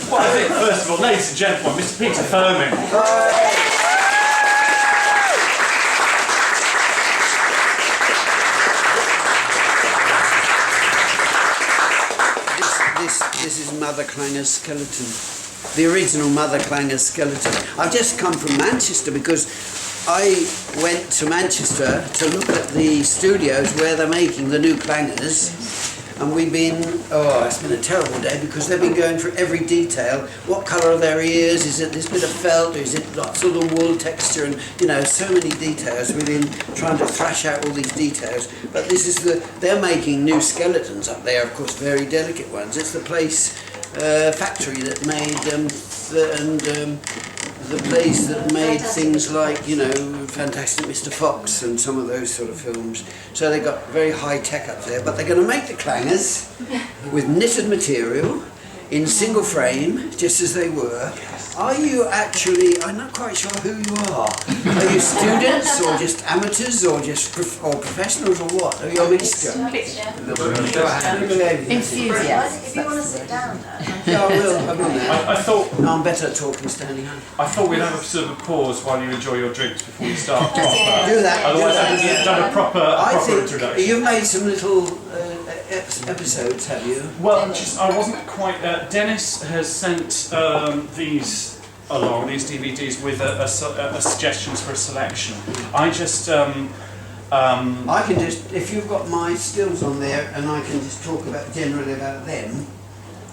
Well, I think, first of all, ladies and gentlemen, Mr. Peter Firmin. This is Mother Clanger's skeleton. The original Mother Clanger's skeleton. I've just come from Manchester because I went to Manchester to look at the studios where they're making the new Clangers, and we've been, it's been a terrible day because they've been going through every detail. What colour are their ears? Is it this bit of felt? Or is it lots of the wool texture? And so many details. We've been trying to thrash out all these details. But this is they're making new skeletons up there, of course, very delicate ones. It's the factory that made the place that made things like, Fantastic Mr. Fox and some of those sort of films. So they got very high tech up there, but they're going to make the Clangers with knitted material in single frame, just as they were. Are you actually, I'm not quite sure who you are. Are you students or just amateurs or just professionals or what? Are you a mixture? Enthusiasts. If you want to sit down. Yeah, I will now. I thought... No, I'm better at talking standing up. I thought we'd have a sort of a pause while you enjoy your drinks before you start proper. Do that. Otherwise, I think you've done a proper introduction. You've made some little episodes, have you? Well, I wasn't quite... Dennis has sent these along, these DVDs, with a suggestions for a selection. I just... I can just, if you've got my stills on there, and I can just talk generally about them,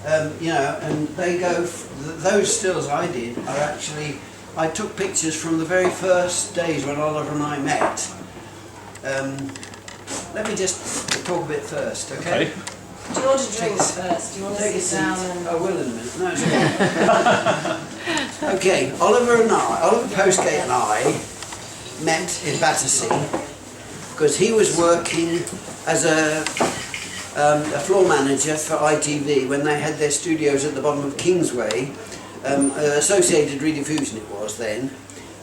and they go, those stills I did are actually, I took pictures from the very first days when Oliver and I met. Let me just talk a bit first, okay? Do you want to drink first? Do you want to sit down? I will in a minute. No, it's okay. Okay, Oliver Postgate and I met in Battersea because he was working as a floor manager for ITV when they had their studios at the bottom of Kingsway, Associated Rediffusion it was then,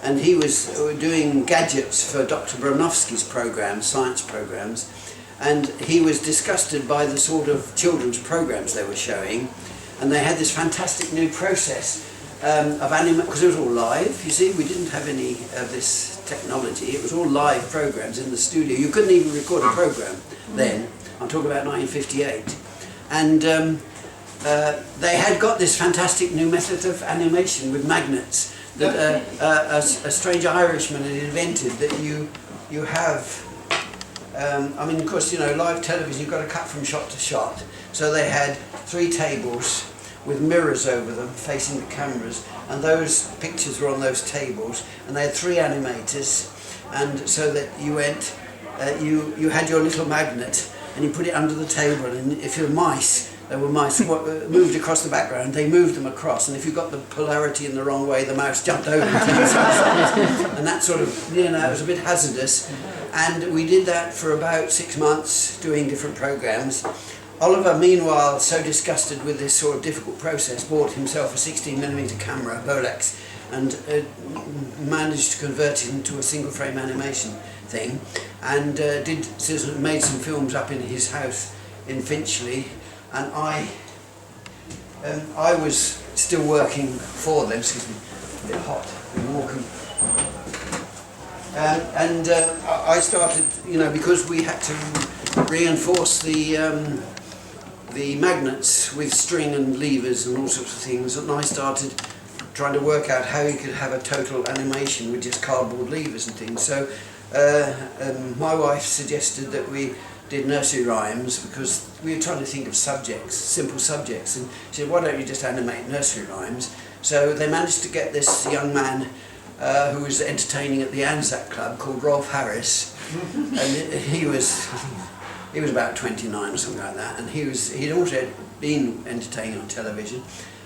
and he was doing gadgets for Dr. Bronowski's programs, science programs, and he was disgusted by the sort of children's programs they were showing, and they had this fantastic new process of because it was all live. You see, we didn't have any of this technology. It was all live programs in the studio. You couldn't even record a program then. I'm talking about 1958. And they had got this fantastic new method of animation with magnets that a strange Irishman had invented, that you have, of course, live television, you've got to cut from shot to shot. So they had 3 tables with mirrors over them facing the cameras, and those pictures were on those tables, and they had 3 animators, and so that you went, you had your little magnet, and you put it under the table, and if there were mice moved across the background, they moved them across, and if you got the polarity in the wrong way, the mouse jumped over it. And that sort of, it was a bit hazardous. And we did that for about 6 months, doing different programs. Oliver, meanwhile, so disgusted with this sort of difficult process, bought himself a 16mm camera, Bolex, and managed to convert it into a single frame animation thing, and made some films up in his house in Finchley. And I was still working for them, excuse me, a bit hot, I'm walking. I started, because we had to reinforce the magnets with string and levers and all sorts of things, and I started trying to work out how you could have a total animation with just cardboard levers and things. So my wife suggested that we did nursery rhymes, because we were trying to think of subjects, simple subjects, and she said, why don't you just animate nursery rhymes? So they managed to get this young man who was entertaining at the Anzac Club called Rolf Harris, and he was about 29 or something like that, and he'd also been entertaining on television,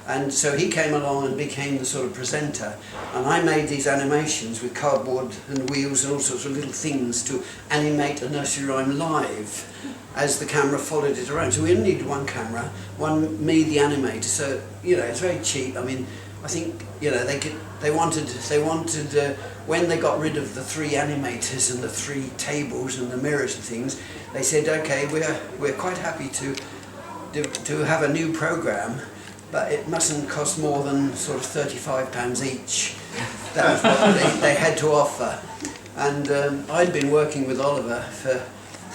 and so he came along and became the sort of presenter, and I made these animations with cardboard and wheels and all sorts of little things to animate a nursery rhyme live as the camera followed it around. So we only needed one camera, me the animator, so it's very cheap. I think they wanted when they got rid of the 3 animators and the 3 tables and the mirrors and things, they said, okay, we're quite happy to have a new program but it mustn't cost more than sort of £35 each. That was what they had to offer. And I'd been working with Oliver for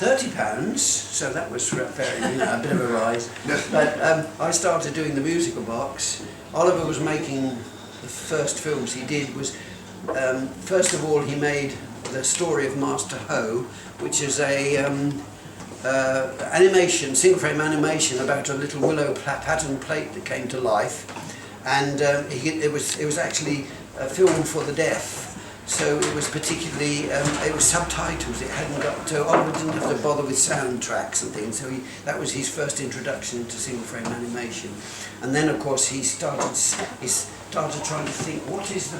£30, so that was very, a bit of a rise. But I started doing the musical box. Oliver was making the first films he did was, first of all, he made the story of Master Ho, which is a animation, single frame animation about a little willow pattern plate that came to life, and it was actually filmed for the deaf. So it was particularly, it was subtitles, it hadn't got to, Oliver didn't have to bother with soundtracks and things, so that was his first introduction to single frame animation. And then of course he started trying to think, what is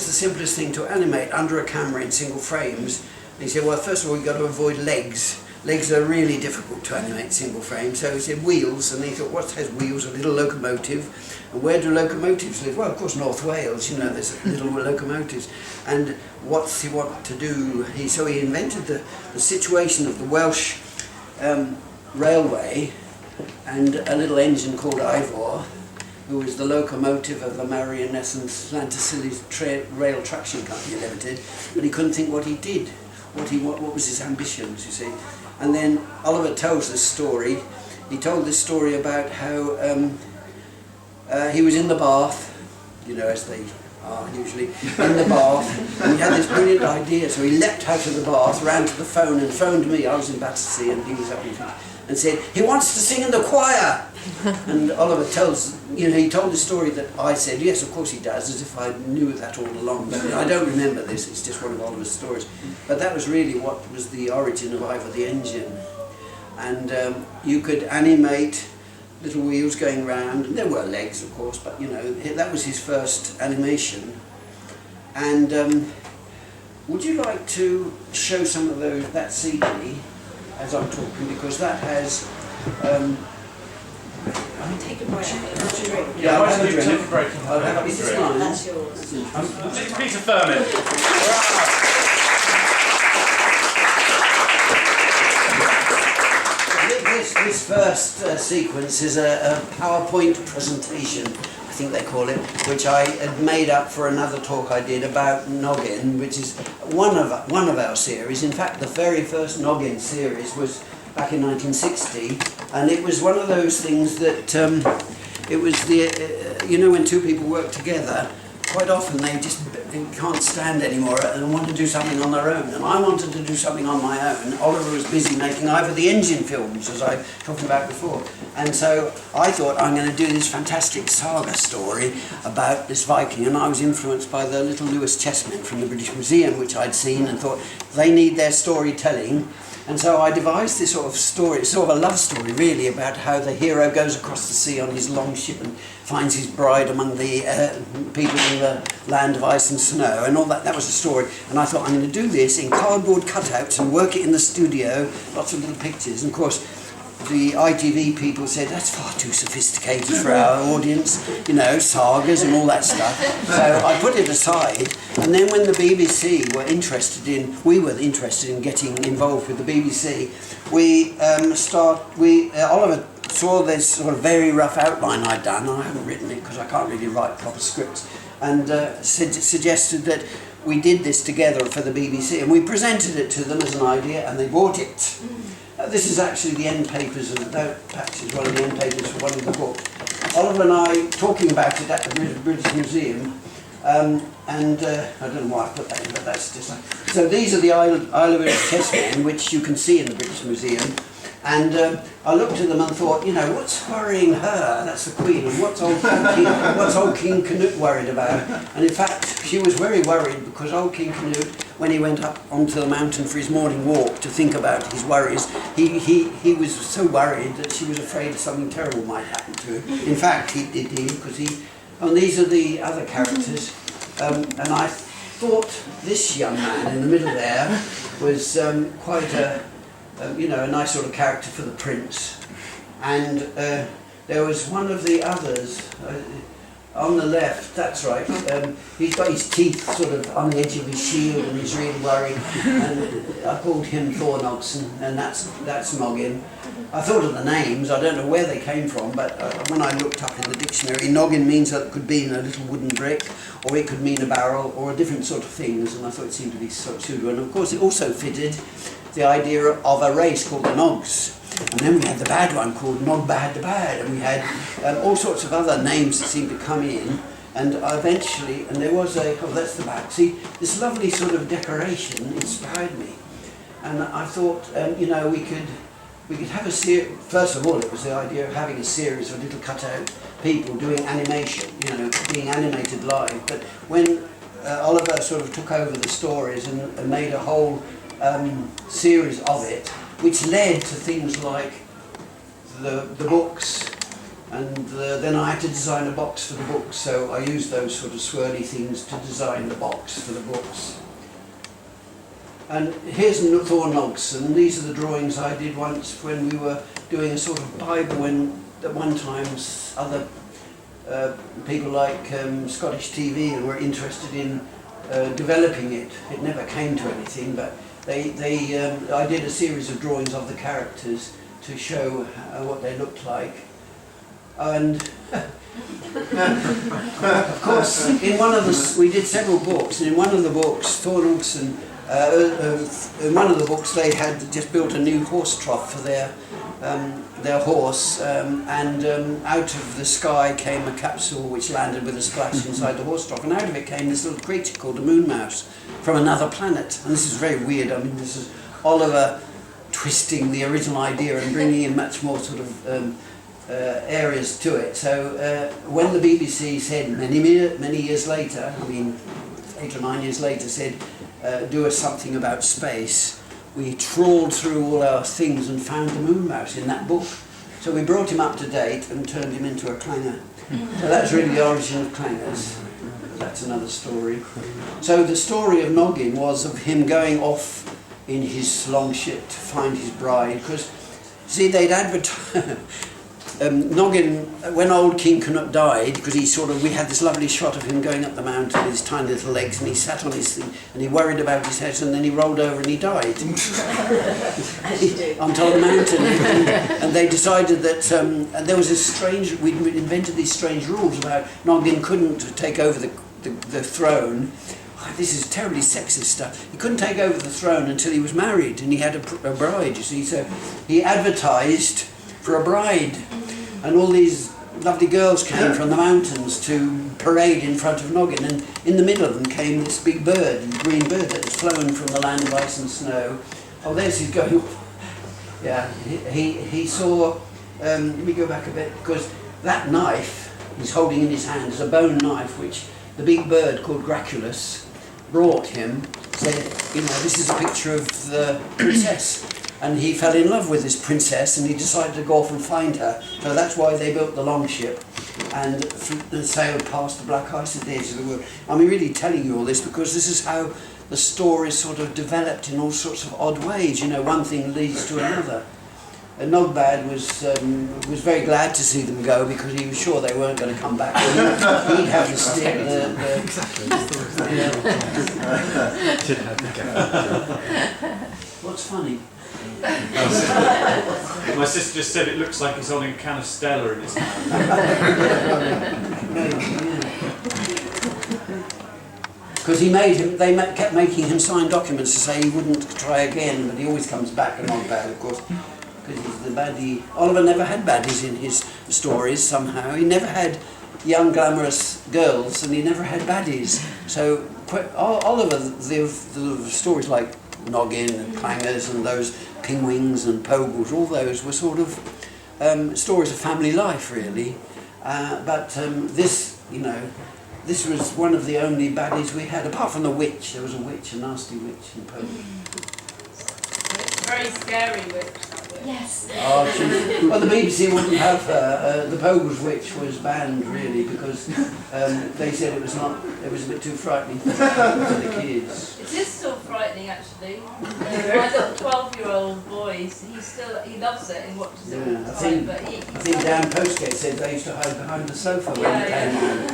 the simplest thing to animate under a camera in single frames? And he said, well, first of all, you've got to avoid legs. Legs are really difficult to animate single frame, so he said wheels, and he thought, what has wheels? A little locomotive. And where do locomotives live? Well, of course, North Wales, there's little locomotives. And what's he want to do? So he invented the situation of the Welsh railway and a little engine called Ivor, who was the locomotive of the Marionescent Llantysilys Rail Traction Company Limited, but he couldn't think what he did, what was his ambitions, you see. And then Oliver tells this story. He told this story about how he was in the bath, as they are usually, in the bath, and he had this brilliant idea, so he leapt out of the bath, ran to the phone and phoned me. I was in Battersea and he was up in, and said, he wants to sing in the choir. And Oliver tells, he told the story that I said, yes, of course he does, as if I knew that all along. But I don't remember this, it's just one of Oliver's stories. But that was really what was the origin of Ivor the Engine. And you could animate little wheels going round, and there were legs, of course, but that was his first animation. And would you like to show some of that CD as I'm talking, because that has Take a break. Yeah, why don't you take a break? I'll have a drink. That's yours. It's Peter Firmin. This first sequence is a PowerPoint presentation, I think they call it, which I had made up for another talk I did about Noggin, which is one of our series. In fact, the very first Noggin series was back in 1960, and it was one of those things that it was when two people work together, quite often they can't stand anymore and want to do something on their own. And I wanted to do something on my own. Oliver was busy making Ivor the Engine films, as I talked about before. And so I thought, I'm going to do this fantastic saga story about this Viking. And I was influenced by the little Lewis chessmen from the British Museum, which I'd seen, and thought they need their storytelling. And so I devised this sort of story, sort of a love story really, about how the hero goes across the sea on his long ship and finds his bride among the people in the land of ice and snow and all that. That was the story. And I thought, I'm going to do this in cardboard cutouts and work it in the studio, lots of little pictures. And of course, the ITV people said, that's far too sophisticated for our audience, sagas and all that stuff. So I put it aside, and then when the BBC were we were interested in getting involved with the BBC, Oliver saw this sort of very rough outline I'd done. I haven't written it because I can't really write proper scripts, and suggested that we did this together for the BBC, and we presented it to them as an idea, and they bought it. This is actually the end papers, and perhaps is one of the end papers for one of the books. Oliver and I talking about it at the British Museum, and I don't know why I put that in, but that's just like... So these are the Isle of chessmen, which you can see in the British Museum. And I looked at them and thought, what's worrying her? That's the Queen. And what's old King Canute worried about? And in fact, she was very worried because old King Canute, when he went up onto the mountain for his morning walk to think about his worries, he was so worried that she was afraid something terrible might happen to him. In fact, he did, because and these are the other characters. And I thought this young man in the middle there was quite a nice sort of character for the prince. And there was one of the others, On the left, that's right. He's got his teeth sort of on the edge of his shield and he's really worried. And I called him Thornogson, and that's Noggin. I thought of the names, I don't know where they came from, but when I looked up in the dictionary, Noggin means that it could be in a little wooden brick, or it could mean a barrel, or a different sort of things, and I thought it seemed to be sort of suitable. And of course it also fitted the idea of a race called the Nogs. And then we had the bad one called Nog Bad the Bad, and we had all sorts of other names that seemed to come in, and eventually, and there was that's the back, see, this lovely sort of decoration inspired me, and I thought, you know, we could have a series. First of all, it was the idea of having a series of little cut-out people doing animation, you know, being animated live, but when Oliver sort of took over the stories and made a whole series of it, which led to things like the books, and then I had to design a box for the books, so I used those sort of swirly things to design the box for the books. And here's Thornogson. These are the drawings I did once when we were doing a sort of Bible, when at one time other people like Scottish TV were interested in developing it. It never came to anything, but I did a series of drawings of the characters to show what they looked like. And of course, in one of we did several books, and in one of the books, Thornogson, in one of the books they had just built a new horse trough for their horse, and out of the sky came a capsule which landed with a splash inside the horse trough, and out of it came this little creature called a moon mouse from another planet. And this is very weird. I mean, this is Oliver twisting the original idea and bringing in much more sort of areas to it. So when the BBC said many years later, I mean 8 or 9 years later, said do us something about space, we trawled through all our things and found the moon mouse in that book. So we brought him up to date and turned him into a clanger. So that's really the origin of clangers. That's another story. So the story of Noggin was of him going off in his long ship to find his bride, because see, they'd advertise Noggin, when old King Canute died, because we had this lovely shot of him going up the mountain with his tiny little legs, and he sat on his thing and he worried about his head, and then he rolled over and he died on top of the mountain. And they decided that and there was this strange, we'd invented these strange rules about Noggin couldn't take over the throne. This is terribly sexist stuff. He couldn't take over the throne until he was married, and he had a bride, you see. So he advertised for a bride, and all these lovely girls came from the mountains to parade in front of Noggin, and in the middle of them came this big bird, a green bird that had flown from the land of ice and snow. Oh, there's his going. Yeah, he saw, let me go back a bit, because that knife he's holding in his hand is a bone knife which the big bird called Graculus brought him, said, you know, this is a picture of the princess. And he fell in love with this princess, and he decided to go off and find her. So that's why they built the longship and sailed past the black ice at the edge of the world. I'm really telling you all this because this is how the story sort of developed in all sorts of odd ways. You know, one thing leads to another. And Nogbad was very glad to see them go, because he was sure they weren't going to come back. He'd have the stick. What's funny? My sister just said it looks like he's holding a can of Stella in his hand. Because kept making him sign documents to say he wouldn't try again, but he always comes back, and not bad, of course, because he's the baddie. Oliver never had baddies in his stories somehow. He never had young glamorous girls, and he never had baddies. So Oliver, the stories like Noggin and Clangers and those Pingwings and Pogles, all those were sort of stories of family life, really. But this, you know, this was one of the only baddies we had, apart from the witch. There was a witch, a nasty witch in Pogles. Very scary witch. Yes. Oh, well, the BBC wouldn't have her. The Pogles witch was banned, really, because they said it was a bit too frightening for the kids. It is still frightening, actually. My little 12-year-old boy, he loves it and watches it all the time. I think Dan Postgate said they used to hide behind the sofa when it came on.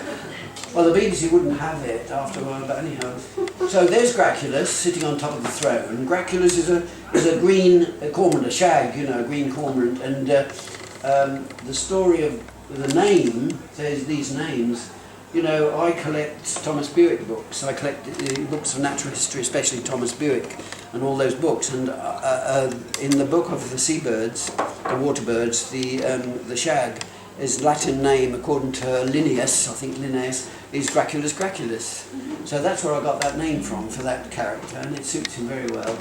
Well, the BBC wouldn't have it after a while, but anyhow. So there's Graculus sitting on top of the throne. Graculus is a green cormorant, a shag, you know, a green cormorant, and the story of the name, there's these names. You know, I collect Thomas Bewick books. I collect books of natural history, especially Thomas Bewick and all those books. And in the book of the seabirds, the water birds, the shag, his Latin name, according to Linnaeus, I think Linnaeus, is Graculus graculus. So that's where I got that name from, for that character, and it suits him very well.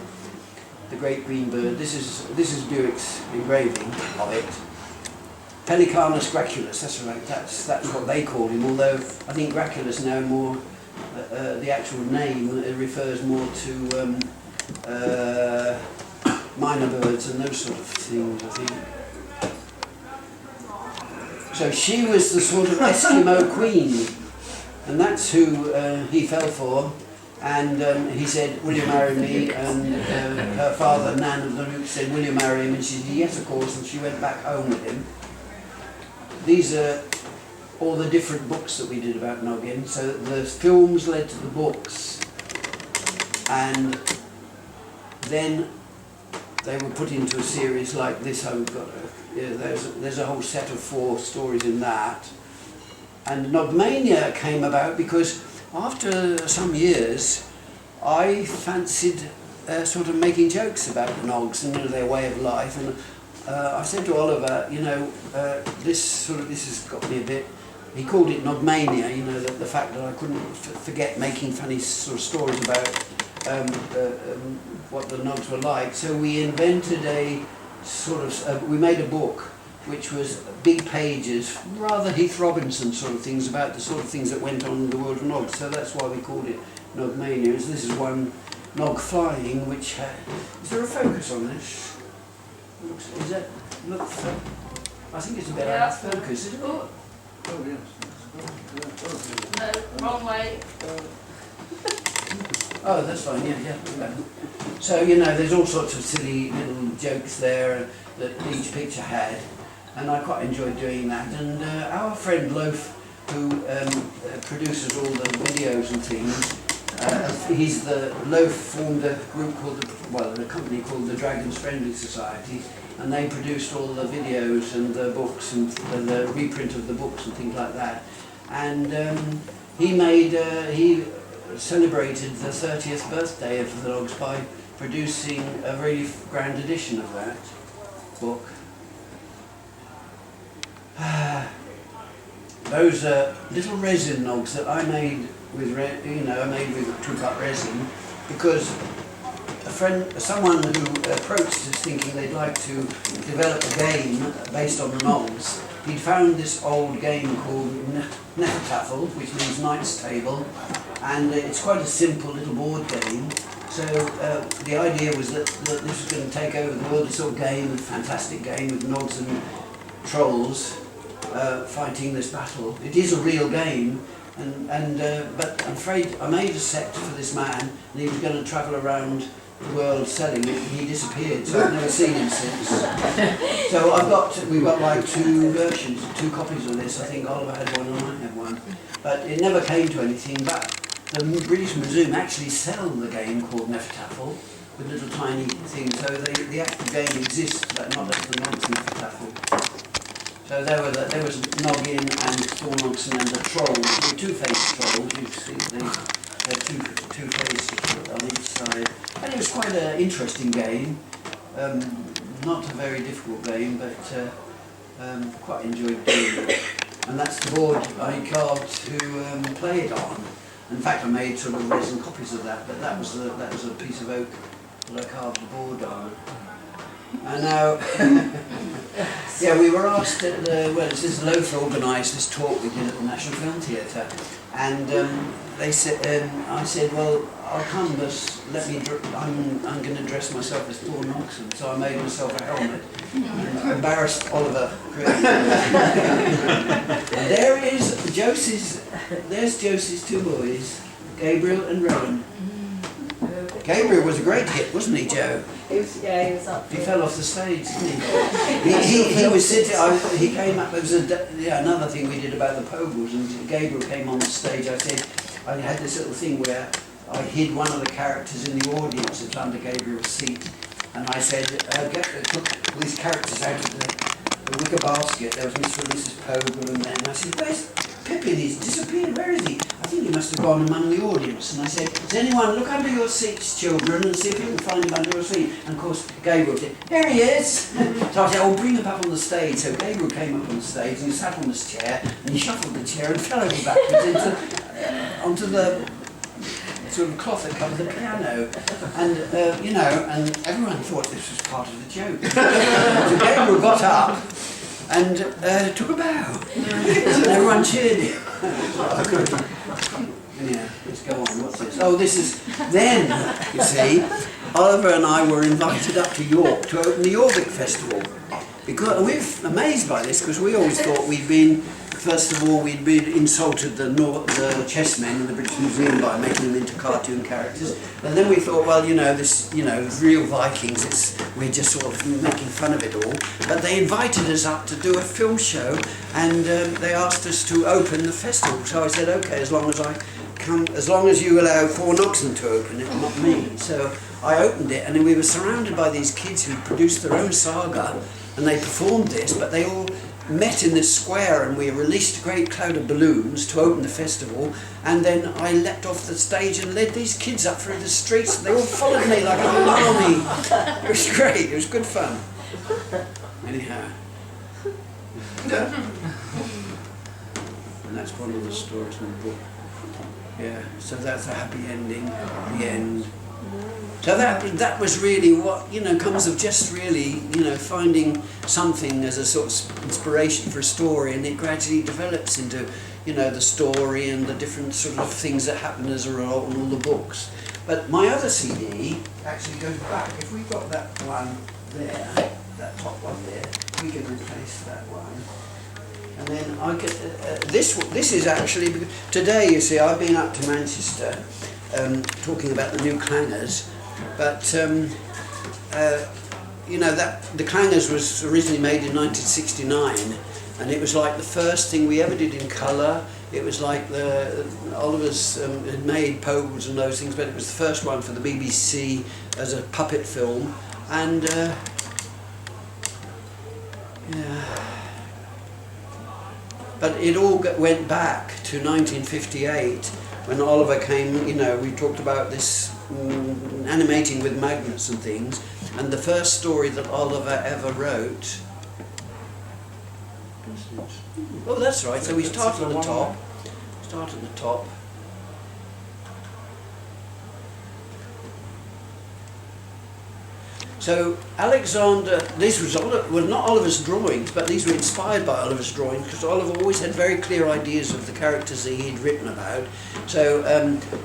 The great green bird. This is Bewick's engraving of it. Pelicanus graculus, that's right, that's what they call him, although I think graculus now more, the actual name refers more to minor birds and those sort of things, I think. So she was the sort of Eskimo queen, and that's who he fell for, and he said, will you marry me? And her father, Nan of the Rook, said, will you marry him? And she said, yes, of course, and she went back home with him. These are all the different books that we did about Noggin. So the films led to the books, and then they were put into a series like this. How we've got there's a whole set of 4 stories in that. And Nogmania came about because after some years, I fancied sort of making jokes about the Nogs and their way of life. And I said to Oliver, you know, this has got me a bit. He called it Nogmania, you know, the fact that I couldn't forget making funny sort of stories about what the Nogs were like. So we invented a sort of, we made a book which was big pages, rather Heath Robinson sort of things, about the sort of things that went on in the world of Nogs. So that's why we called it Nogmania. This is one Nog flying, which is there a focus on this? Is that, look, I think it's a bit out of focus, isn't it? Oh, Oh, yes. no, wrong way. Oh, that's fine, yeah. So, you know, there's all sorts of silly little jokes there that each picture had, and I quite enjoyed doing that. And our friend Loaf, who produces all the videos and things, Loaf formed a group called, a company called the Dragons Friendly Society, and they produced all the videos and the books and the reprint of the books and things like that. And he celebrated the 30th birthday of the Nogs by producing a really grand edition of that book. Those little resin Nogs that I made with, I made with 2-cut resin, because someone who approached us thinking they'd like to develop a game based on the Nogs, he'd found this old game called Nefertafel, which means Knight's Table, and it's quite a simple little board game. So the idea was that this was going to take over the world, a sort of game, a fantastic game with Nogs and trolls fighting this battle. It is a real game, but I'm afraid I made a set for this man, and he was going to travel around the world selling it. He disappeared, so I've never seen him since. So we've got like 2 versions, 2 copies of this. I think Oliver had one and I had one, but it never came to anything. But the British Museum actually sell the game called Nefertafel with little tiny things. So the actual game exists, but not as the Nogs Nefertafel. So there was Noggin and Thornogson and the trolls. The 2-faced trolls. You see they're two faces on each side. And it was quite an interesting game. Not a very difficult game, but quite enjoyed doing it. And that's the board I carved to play it on. In fact, I made sort of resin copies of that, but that was a piece of oak that I carved the board on. And now, we were asked at this Loaf organised this talk we did at the National Film Theatre, and they said, I said, well, I'll come, but I'm going to dress myself as Thor Noxon, so I made myself a helmet, and embarrassed Oliver. And there's Josie's 2 boys, Gabriel and Rowan. Gabriel was a great hit, wasn't he, Joe? He was up. He fell off the stage, didn't he? He was sitting. He came up. There was another thing we did about the Pogles, and Gabriel came on the stage. I said I had this little thing where I hid one of the characters in the audience. It was under Gabriel's seat, and I said, "Put these characters out of the wicker basket." There was Mr. and Mrs. Pogle, and then I said, "Where's Pippin? He's disappeared. Where is he? I think he must have gone among the audience." And I said, "Does anyone look under your seats, children, and see if you can find him under your seat?" And of course, Gabriel said, "There he is." So I said, "Oh, bring him up on the stage." So Gabriel came up on the stage and he sat on this chair and he shuffled the chair and fell over backwards onto the sort of cloth that covers the piano. And, and everyone thought this was part of the joke. So Gabriel got up and took a bow. And everyone cheered him. Yeah, let's go on. What's this? Oh, this is... Then, you see, Oliver and I were invited up to York to open the Yorvik Festival. Because we're amazed by this, because we always thought we'd been... First of all, we'd insulted the chessmen in the British Museum by making them into cartoon characters, and then we thought, well, real Vikings. We're just sort of making fun of it all. But they invited us up to do a film show, and they asked us to open the festival. So I said, okay, as long as you allow 4 Noggin to open it, not me. So I opened it, and then we were surrounded by these kids who produced their own saga, and they performed this, but they all met in this square, and we released a great cloud of balloons to open the festival, and then I leapt off the stage and led these kids up through the streets, and they all followed me like an army. It was great, it was good fun. Anyhow. And that's one of the stories in the book. Yeah, so that's a happy ending, the end. So that was really what, comes of just really, finding something as a sort of inspiration for a story, and it gradually develops into, the story and the different sort of things that happen as a result in all the books. But my other CD actually goes back. If we've got that one there, that top one there, we can replace that one. And then I get this is actually, today, you see, I've been up to Manchester talking about the new Clangers. But that the Clangers was originally made in 1969, and it was like the first thing we ever did in colour. It was like Oliver's had made Pogles and those things, but it was the first one for the BBC as a puppet film, and but it all went back to 1958 when Oliver came. We talked about this. Animating with magnets and things, and the first story that Oliver ever wrote. Oh, that's right. So we start at the top. Start at the top. So Alexander, this was not Oliver's drawings, but these were inspired by Oliver's drawings, because Oliver always had very clear ideas of the characters that he'd written about. So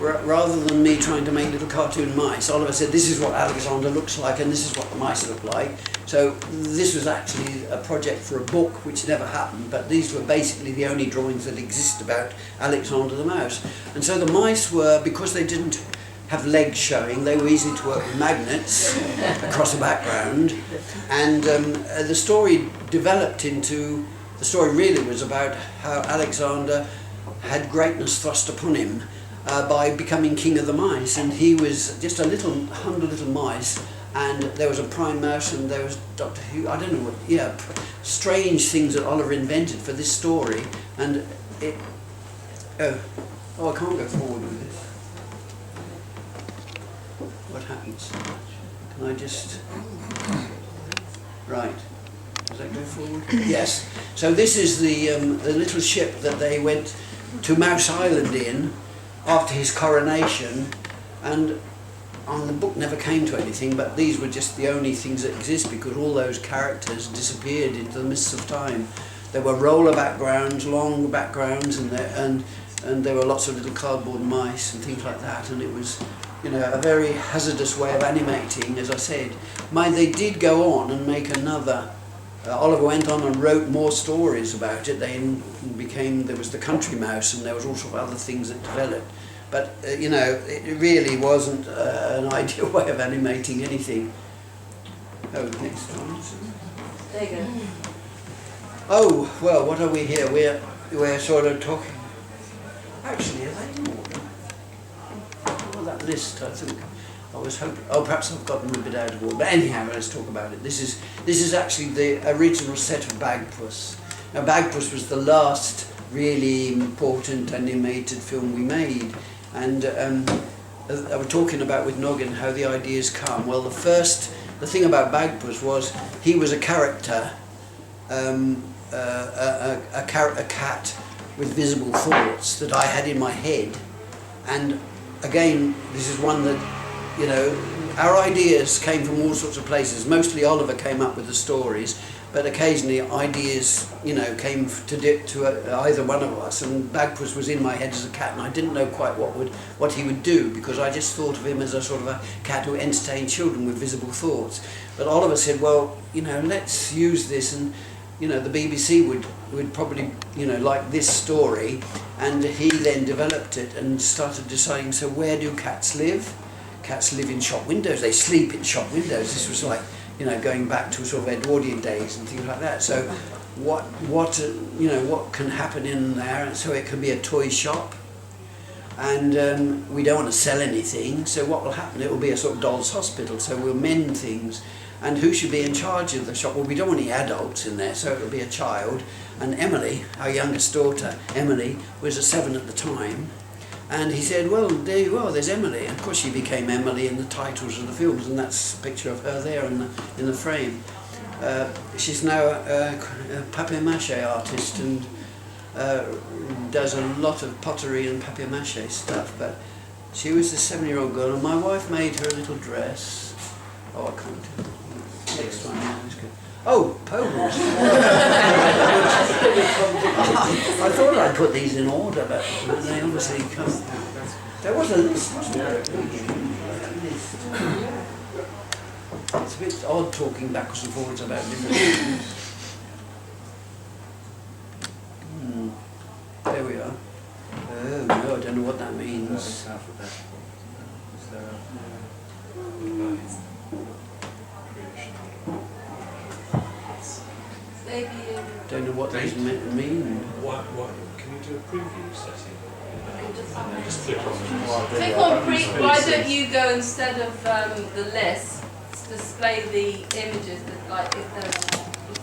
rather than me trying to make little cartoon mice, Oliver said, this is what Alexander looks like and this is what the mice look like. So this was actually a project for a book which never happened, but these were basically the only drawings that exist about Alexander the mouse. And so the mice were, because they didn't have legs showing, they were easy to work with magnets across a background, and the story developed into, the story really was about how Alexander had greatness thrust upon him by becoming king of the mice, and he was just 100 little mice, and there was a prime mouse, and there was Dr. Who, I don't know what, strange things that Oliver invented for this story, and it, I can't go forward with this. What happens? Can I just... Right. Does that go forward? Yes. So this is the little ship that they went to Mouse Island in after his coronation, and the book never came to anything, but these were just the only things that exist because all those characters disappeared into the mists of time. There were roller backgrounds, long backgrounds, and there were lots of little cardboard mice and things like that, and it was, a very hazardous way of animating, as I said. They did go on and make another. Oliver went on and wrote more stories about it. There was the Country Mouse, and there was also other things that developed. But you know, it really wasn't an ideal way of animating anything. Oh, next one. There you go. Oh, well, what are we here? We're sort of talking. Actually, are they in order? Well, that list, I think. I was hoping. Oh, perhaps I've got them a bit out of order. But anyhow, let's talk about it. This is actually the original set of Bagpuss. Now, Bagpuss was the last really important animated film we made, and I was talking about with Noggin how the ideas come. Well, the thing about Bagpuss was he was a character, a cat with visible thoughts that I had in my head, and again, this is one that, you know, our ideas came from all sorts of places. Mostly Oliver came up with the stories, but occasionally ideas, you know, came to either one of us. And Bagpuss was in my head as a cat, and I didn't know quite what he would do, because I just thought of him as a sort of a cat who entertained children with visible thoughts. But Oliver said, well, you know, let's use this, and you know, the BBC would probably, you know, like this story, and he then developed it and started deciding, so where do cats live? Cats live in shop windows, they sleep in shop windows. This was like, you know, going back to sort of Edwardian days and things like that. So what you know, what can happen in there? So it can be a toy shop, and we don't want to sell anything, so what will happen? It will be a sort of doll's hospital, so we'll mend things. And who should be in charge of the shop? Well, we don't want any adults in there, so it'll be a child. And Emily, our youngest daughter, Emily, was 7 at the time. And he said, well, there you are, there's Emily. And of course she became Emily in the titles of the films, and that's a picture of her there in the frame. She's now a papier-mâché artist, and does a lot of pottery and papier-mâché stuff. But she was a 7-year-old girl, and my wife made her a little dress. Oh, I can't. Next one, yeah, that's good. Oh, Pogles. I thought I'd put these in order, but they obviously come. There was a list, wasn't there? It's a bit odd talking backwards and forwards about different things. There we are. Oh no, I don't know what that means. Don't know what these mean. What? Can you do a preview setting? And then just click on them. Click on preview. Why don't you go instead of the list, display the images that, like, if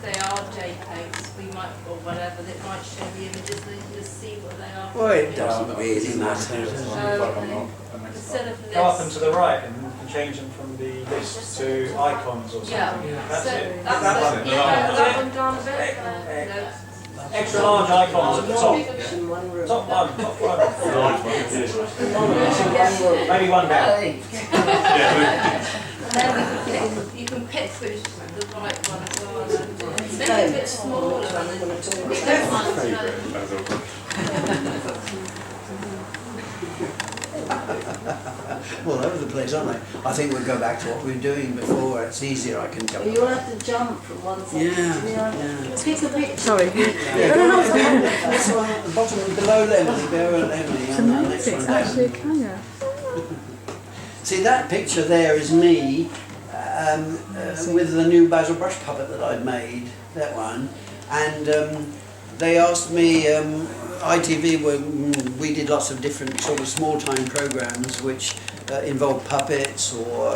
they are JPEGs, we might, or whatever, that might show the images, so you can just see what they are. Well, it doesn't really matter. Instead of list. Go up and to the right and change them from the list to icons or something. Yeah. That's So it. that's That it. one. Yeah, that one down a bit. No. Extra large icons at the top. Top one, top one. Maybe one down. And then you can pick which the right one as well. Make it a bit smaller. All over the place, aren't they? I think we'll go back to what we were doing before. It's easier, I can jump. You'll have to jump from one side to the other. Yeah. Take a picture. Sorry. This one at the bottom, below Emily, below Emily, and the next one It's down. actually a Clanger. See, that picture there is me with the new Basil Brush puppet that I'd made, that one. And they asked me, ITV, we did lots of different sort of small-time programmes which involved puppets or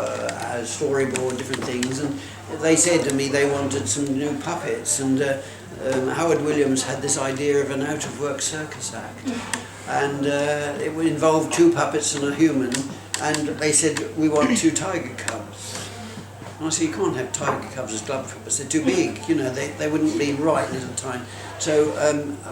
storyboard, different things. And they said to me they wanted some new puppets. And Howard Williams had this idea of an out-of-work circus act. And it would involve 2 puppets and a human. And they said, we want 2 tiger cubs. And I said, you can't have tiger cubs as glove puppets, they're too big, you know, they wouldn't be right at the time. So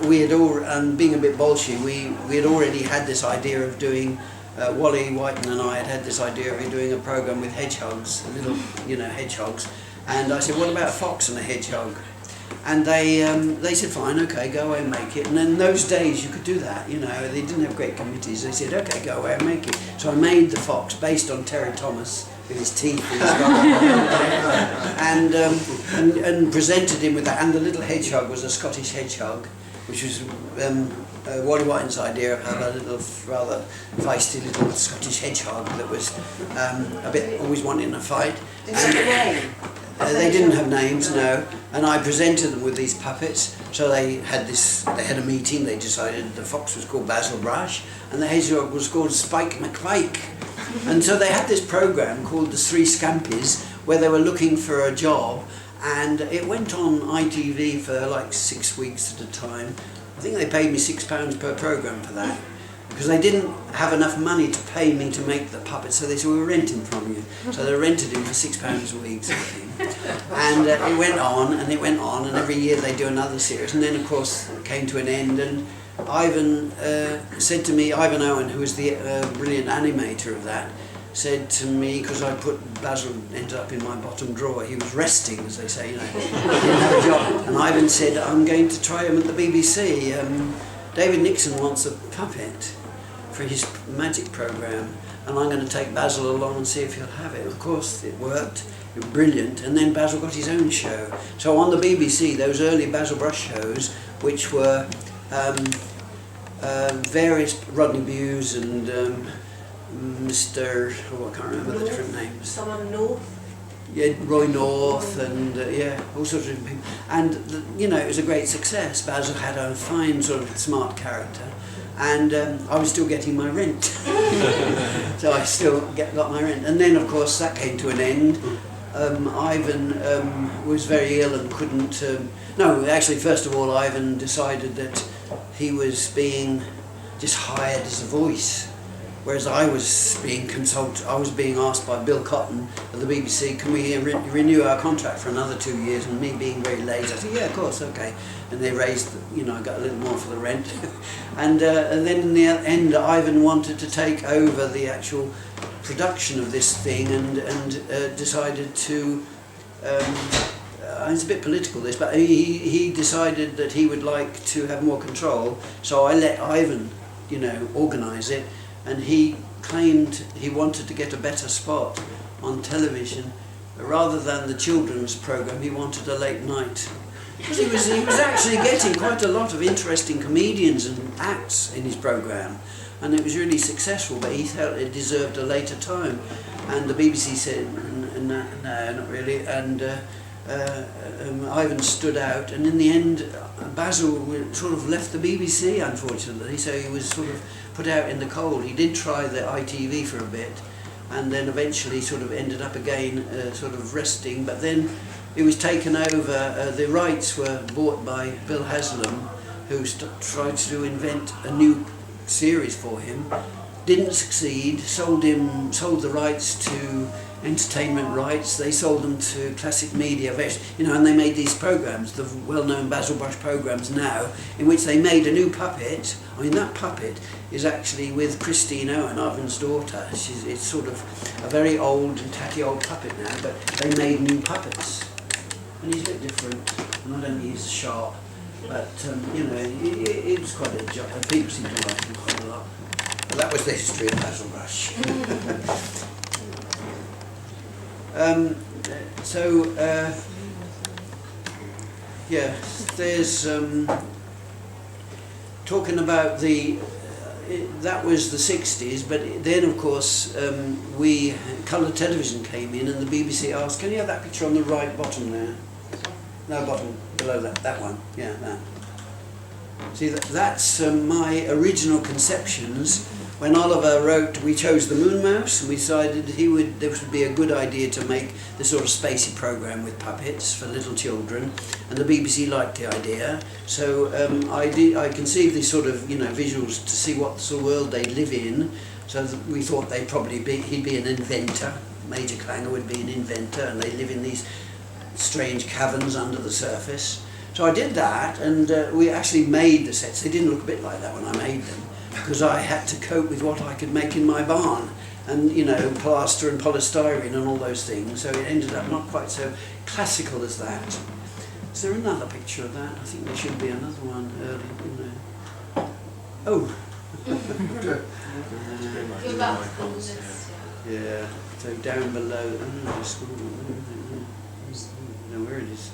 we had all, being a bit bolshy, we had already had this idea of doing, Wally Whiten and I had this idea of doing a programme with hedgehogs, little, you know, hedgehogs. And I said, what about a fox and a hedgehog? And they said, fine, okay, go away and make it. And in those days you could do that, you know, they didn't have great committees. They said, okay, go away and make it. So I made the fox based on Terry Thomas with his teeth and his and presented him with that. And the little hedgehog was a Scottish hedgehog. which was Wally White's idea of having a little rather feisty little Scottish hedgehog that was a bit always wanting a fight. They didn't have names, no, and I presented them with these puppets. So they had a meeting. They decided the fox was called Basil Brush, and the hedgehog was called Spike McPike. And so they had this program called The Three Scampies, where they were looking for a job, and it went on ITV for like 6 weeks at a time. I think they paid me £6 per program for that, because they didn't have enough money to pay me to make the puppets, so they said, we'll rent him from you. So they rented him for £6 a week, sort of thing. And it went on, and it went on, and every year they do another series. And then, of course, it came to an end, and Ivan said to me, Ivan Owen, who was the brilliant animator of that, said to me, because I put Basil ended up in my bottom drawer, he was resting, as they say, you know, he didn't have a job. And Ivan said, I'm going to try him at the BBC. David Nixon wants a puppet for his magic programme, and I'm going to take Basil along and see if he'll have it. Of course, it worked. It was brilliant. And then Basil got his own show. So on the BBC, those early Basil Brush shows, which were various Rodney Bewes and Mr. Oh, I can't remember the different names. Someone North. Yeah, Roy North and yeah, all sorts of people. And you know, it was a great success. Basil had a fine sort of smart character, and I was still getting my rent. So I still got my rent. And then, of course, that came to an end. Ivan was very ill and couldn't. No, actually, first of all, Ivan decided that he was being just hired as a voice. Whereas I was being asked by Bill Cotton of the BBC, can we renew our contract for another 2 years? And me being very lazy, I said, yeah, of course, okay. And they raised, you know, I got a little more for the rent. And then in the end, Ivan wanted to take over the actual production of this thing and decided to, it's a bit political this, but he decided that he would like to have more control. So I let Ivan, you know, organise it. And he claimed he wanted to get a better spot on television. Rather than the children's programme, he wanted a late night. Because he was actually getting quite a lot of interesting comedians and acts in his programme. And it was really successful, but he felt it deserved a later time. And the BBC said, no, not really. And Ivan stood out. And in the end, Basil sort of left the BBC, unfortunately. So he was sort of put out in the cold. He did try the ITV for a bit, and then eventually sort of ended up again sort of resting, but then it was taken over. The rights were bought by Bill Haslam, who tried to invent a new series for him, didn't succeed, sold the rights to entertainment rights. They sold them to Classic Media, you know, and they made these programs, the well-known Basil Brush programs now, in which they made a new puppet. I mean, that puppet is actually with Christine Owen, Ivan's daughter. It's sort of a very old and tatty old puppet now, but they made new puppets. And he's a bit different, and I don't think he's sharp, but you know, it was quite a job. People seem to like him quite a lot. But that was the history of Basil Brush. Yeah, there's talking about that was the 60s, but then of course colour television came in, and the BBC asked, can you have that picture on the right bottom there? No, bottom, below that one, yeah, that. See, that's my original conceptions. When Oliver wrote, we chose the Moon Mouse, and we decided this would be a good idea to make this sort of spacey programme with puppets for little children, and the BBC liked the idea. So I conceived these sort of, you know, visuals to see what sort of world they'd live in. So that we thought he'd be an inventor. Major Clanger would be an inventor, and they live in these strange caverns under the surface. So I did that, and we actually made the sets. They didn't look a bit like that when I made them, because I had to cope with what I could make in my barn, and you know, plaster and polystyrene and all those things, so it ended up not quite so classical as that. Is there another picture of that? I think there should be another one early, you know. Oh! Yeah, so down below, no, where it is.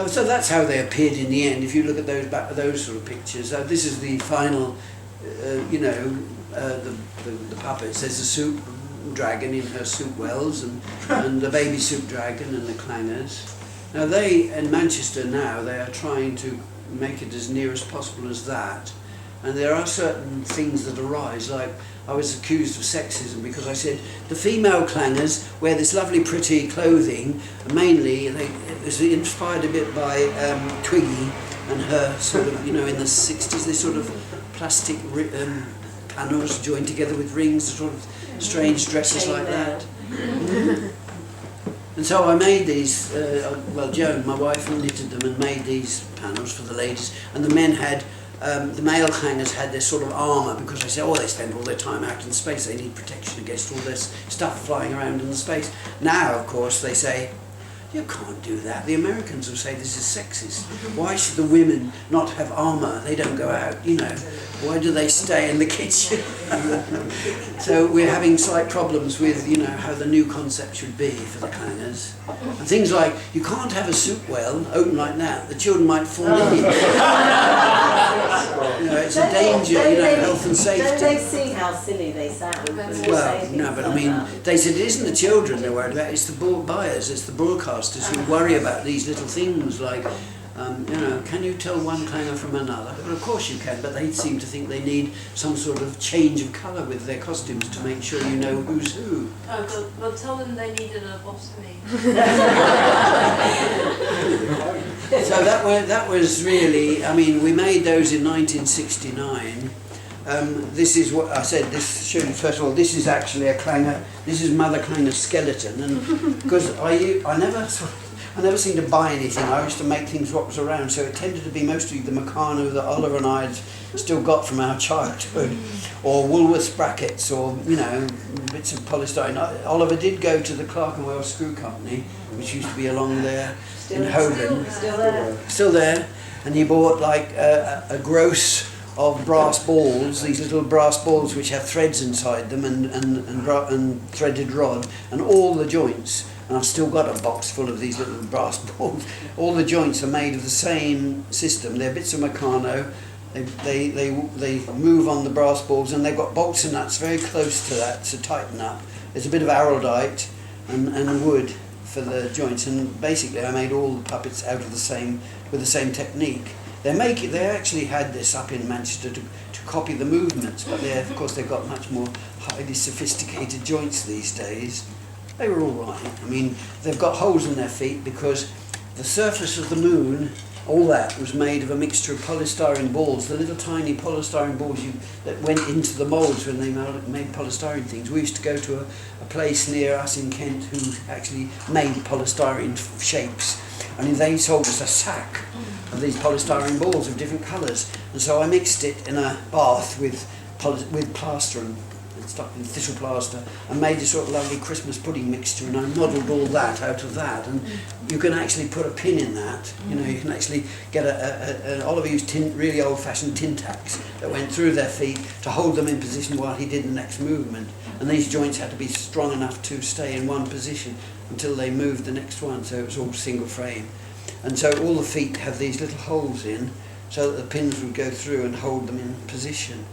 So that's how they appeared in the end. If you look at those sort of pictures, this is the final, the puppets. There's a soup dragon in her soup wells, and the baby soup dragon and the clangers. Now in Manchester now, they are trying to make it as near as possible as that. And there are certain things that arise, like I was accused of sexism because I said the female clangers wear this lovely pretty clothing, mainly it was inspired a bit by Twiggy and her sort of, in the 60s, they sort of plastic panels joined together with rings, sort of strange dresses like that. And so I made these, Joan, my wife, knitted them and made these panels for the ladies, and the men had, the male clangers had their sort of armour, because they said, they spend all their time out in space, they need protection against all this stuff flying around in the space. Now, of course, they say, you can't do that. The Americans will say this is sexist. Why should the women not have armour? They don't go out, Why do they stay in the kitchen? So we're having slight problems with, how the new concept should be for the clangers. And things like, you can't have a soup well open like that. The children might fall in it. It's a danger, health and safety. Don't they see how silly they sound? Well, no, but I mean, they said it isn't the children they're worried about, it's the buyers, it's the broadcasters who worry about these little things like, can you tell one clanger from another? Well, of course you can, but they seem to think they need some sort of change of colour with their costumes to make sure you know who's who. Oh, well, tell them they needed a lobotomy. So that was really, we made those in 1969. This is what I said, this shows you, first of all, this is actually a clanger, this is Mother Clanger's skeleton, and because I never seemed to buy anything, I used to make things what was around, so it tended to be mostly the Meccano that Oliver and I had still got from our childhood, or Woolworths brackets, or, bits of polystyrene. Oliver did go to the Clark and Wells Screw Company, which used to be along there in Holborn. Still there, and he bought like a gross of brass balls, these little brass balls which have threads inside them and threaded rod, and all the joints. And I've still got a box full of these little brass balls. All the joints are made of the same system. They're bits of Meccano. They move on the brass balls, and they've got bolts and nuts very close to that to tighten up. There's a bit of araldite and wood for the joints, and basically I made all the puppets out of with the same technique. They actually had this up in Manchester to copy the movements, but of course they've got much more highly sophisticated joints these days. They were all right. They've got holes in their feet because the surface of the moon, all that was made of a mixture of polystyrene balls, the little tiny polystyrene balls that went into the moulds when they made polystyrene things. We used to go to a place near us in Kent who actually made polystyrene shapes, and they sold us a sack of these polystyrene balls of different colours, and so I mixed it in a bath with plaster and stuck in thistle plaster, and made this sort of lovely Christmas pudding mixture, and I modelled all that out of that, and you can actually put a pin in that, you can actually get Oliver used really old-fashioned tin tacks that went through their feet to hold them in position while he did the next movement, and these joints had to be strong enough to stay in one position until they moved the next one, so it was all single frame. And so all the feet have these little holes in, so that the pins would go through and hold them in position.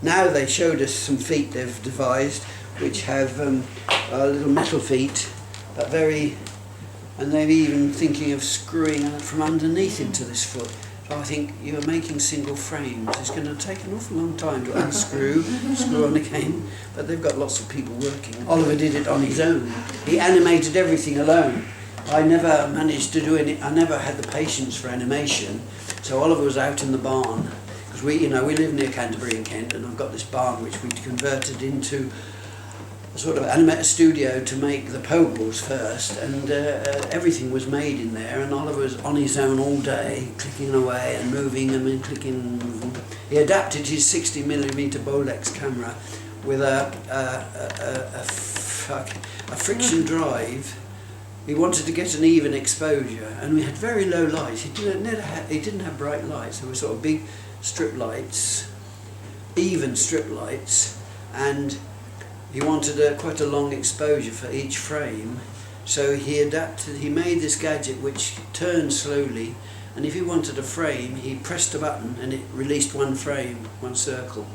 Now they showed us some feet they've devised, which have little metal feet, but and they're even thinking of screwing out from underneath into this foot. So I think you're making single frames. It's going to take an awful long time to unscrew, screw on again, but they've got lots of people working. Oliver did it on his own. He animated everything alone. I never managed to do I never had the patience for animation, so Oliver was out in the barn. Because we live near Canterbury in Kent, and I've got this barn which we converted into a sort of animator studio to make the Pogles first, and everything was made in there, and Oliver was on his own all day, clicking away and moving and clicking. He adapted his 60mm Bolex camera with a friction drive. He wanted to get an even exposure, and we had very low lights. He didn't have bright lights. There were sort of big strip lights, even strip lights, and he wanted quite a long exposure for each frame. So he made this gadget which turned slowly, and if he wanted a frame, he pressed a button and it released one frame, one circle.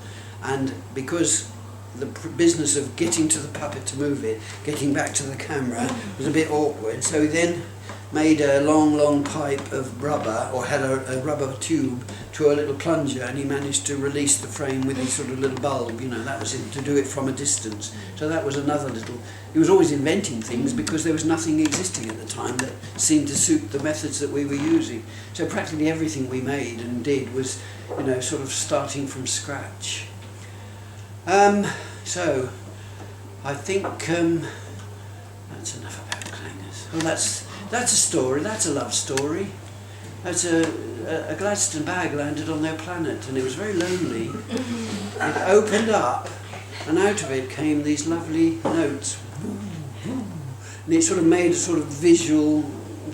And because the business of getting to the puppet to move it, getting back to the camera, was a bit awkward, so he then made a long pipe of rubber, or had a rubber tube to a little plunger, and he managed to release the frame with his sort of little bulb, you know, that was it, to do it from a distance. So that was another little, he was always inventing things because there was nothing existing at the time that seemed to suit the methods that we were using. So practically everything we made and did was, you know, sort of starting from scratch. So I think that's enough about clangers. Well, that's a story, that's a love story. That's a Gladstone bag landed on their planet and it was very lonely. It opened up and out of it came these lovely notes. And it sort of made a sort of visual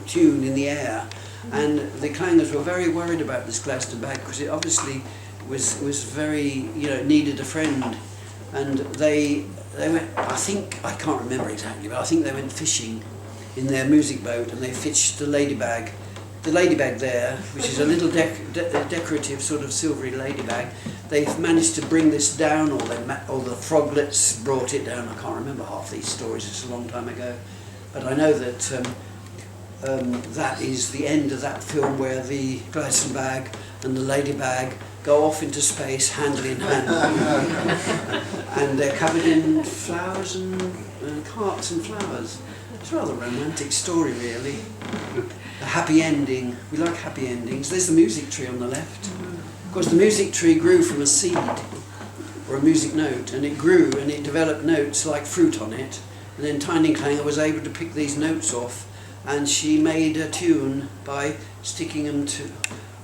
tune in the air. And the clangers were very worried about this Gladstone bag because it obviously was very, you know, needed a friend. And they went, I can't remember exactly, but I think they went fishing in their music boat and they fished the ladybag. The ladybag there, which is a little decorative sort of silvery ladybag, they've managed to bring this down, or the froglets brought it down. I can't remember half these stories, it's a long time ago. But I know that that is the end of that film where the Gladstone bag and the ladybag go off into space hand in hand. And they're covered in flowers and hearts and flowers. It's a rather romantic story, really. A happy ending. We like happy endings. There's the music tree on the left. Of course, the music tree grew from a seed, or a music note, and it grew and it developed notes like fruit on it. And then Tiny Clanger was able to pick these notes off, and she made a tune by sticking them to...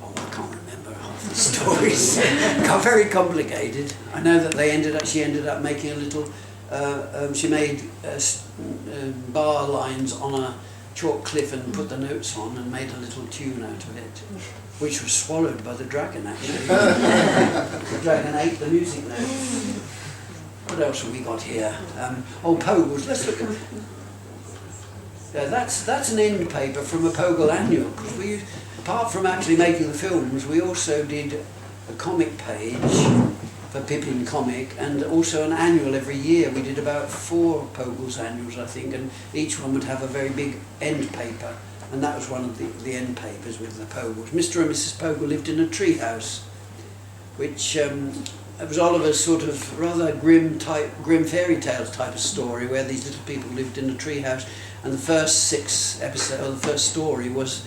Oh, I can't remember half the stories. Very complicated. I know that she ended up making a little... she made bar lines on a chalk cliff and put the notes on and made a little tune out of it, which was swallowed by the dragon, actually. The dragon ate the music notes. What else have we got here? Pogles. Let's look at... that's an end paper from a Pogle annual. Because we, apart from actually making the films, we also did a comic page for Pippin comic, and also an annual every year. We did about 4 Pogles annuals, I think, and each one would have a very big end paper, and that was one of the end papers with the Pogles. Mr. and Mrs. Pogle lived in a tree house, which it was Oliver's sort of rather grim fairy tales type of story, where these little people lived in a tree house, and the first 6 episodes, or the first story, was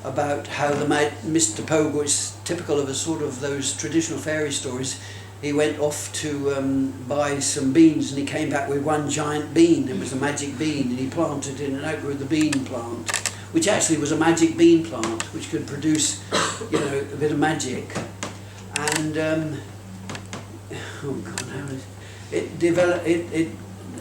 about how Mr. Pogle is typical of a sort of those traditional fairy stories. He went off to buy some beans, and he came back with one giant bean. It was a magic bean, and he planted it and outgrew the bean plant, which actually was a magic bean plant, which could produce, you know, a bit of magic. And oh God, how is it developed?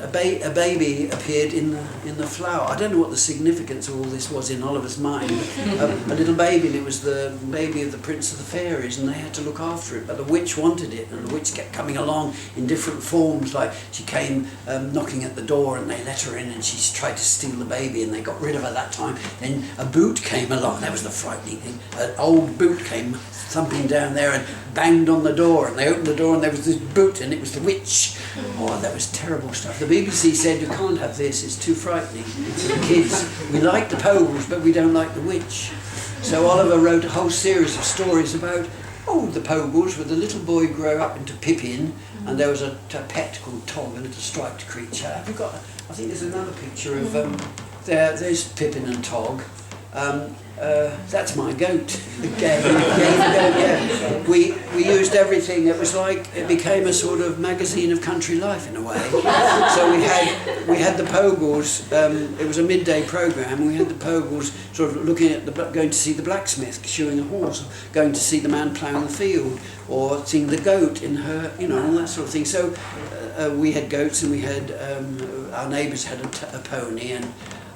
A baby appeared in the flower. I don't know what the significance of all this was in Oliver's mind. A little baby, and it was the baby of the Prince of the Fairies, and they had to look after it. But the witch wanted it, and the witch kept coming along in different forms. Like she came knocking at the door, and they let her in, and she tried to steal the baby, and they got rid of her that time. Then a boot came along. That was the frightening thing. An old boot came thumping down there and banged on the door, and they opened the door and there was this boot, and it was the witch. Oh, that was terrible stuff. The BBC said, you can't have this, it's too frightening. The kids, we like the Pogles, but we don't like the witch. So Oliver wrote a whole series of stories about the Pogles, where the little boy grew up into Pippin, and there was a pet called Tog, a little striped creature. Have you got, I think there's another picture of, there's Pippin and Tog. That's my goat. Yeah. We used everything. It was like, it became a sort of magazine of country life in a way. So we had the Pogles. It was a midday programme. We had the Pogles sort of looking at going to see the blacksmith shoeing a horse, going to see the man ploughing the field, or seeing the goat in her, you know, all that sort of thing. So we had goats, and we had our neighbours had a pony,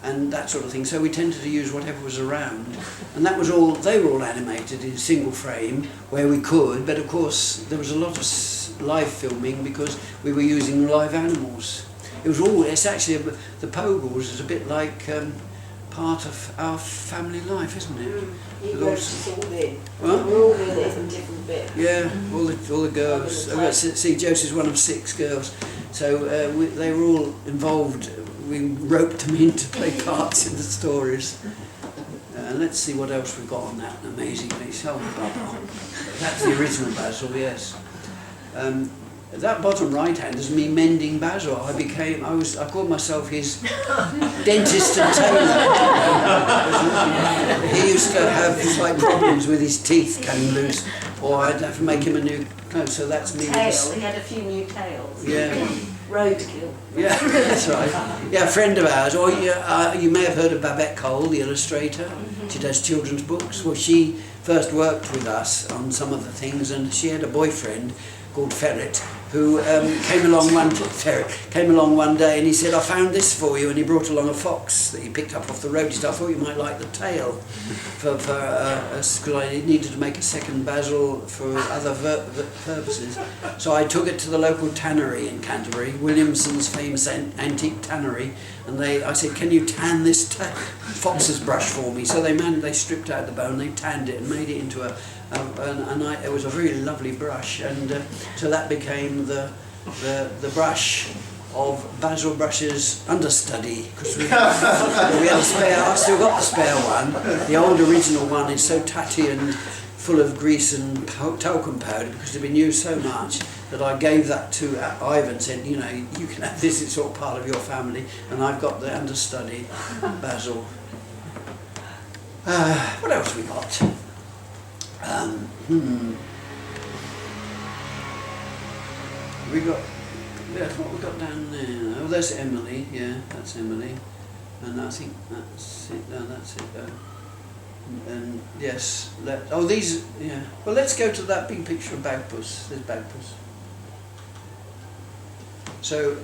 and that sort of thing. So we tended to use whatever was around, and that was all. They were all animated in single frame where we could, but of course there was a lot of live filming because we were using live animals. it was all. It's actually the Pogles is a bit like part of our family life, isn't it? He With wrote us all in. What? We're all in it in different bits. Yeah, all the girls. All the See, Josie's one of 6 girls, so they were all involved. We roped them in to play parts in the stories. Let's see what else we've got on that amazingly. So, that's the original Basil, yes. That bottom right hand is me mending Basil. I called myself his dentist and tailor. He used to have like problems with his teeth coming loose, or I'd have to make him a new clothes. So that's me. Tail, he had a few new tails. Yeah. Roadkill. Yeah, that's right. Yeah, a friend of ours, or you may have heard of Babette Cole, the illustrator. She does children's books. Well, she first worked with us on some of the things, and she had a boyfriend called Ferret, who came along one day, and he said, "I found this for you," and he brought along a fox that he picked up off the road. He said, "I thought you might like the tail for us, because I needed to make a second Basil for other purposes." So I took it to the local tannery in Canterbury, Williamson's famous antique tannery, and I said, "Can you tan this fox's brush for me?" So they stripped out the bone, they tanned it and made it into it was a very lovely brush, and so that became the brush of Basil Brush's understudy, because we had a spare. I still got the spare one. The old original one is so tatty and full of grease and talcum powder because it had been used so much that I gave that to Ivor and said, "You know, you can have this. It's all part of your family." And I've got the understudy, Basil. What else we got? We got, what we got down there? Oh, there's Emily. Yeah, that's Emily, and I think that's it. No, that's it. And yes, these. Yeah. Well, let's go to that big picture of Bagpuss. There's Bagpuss. So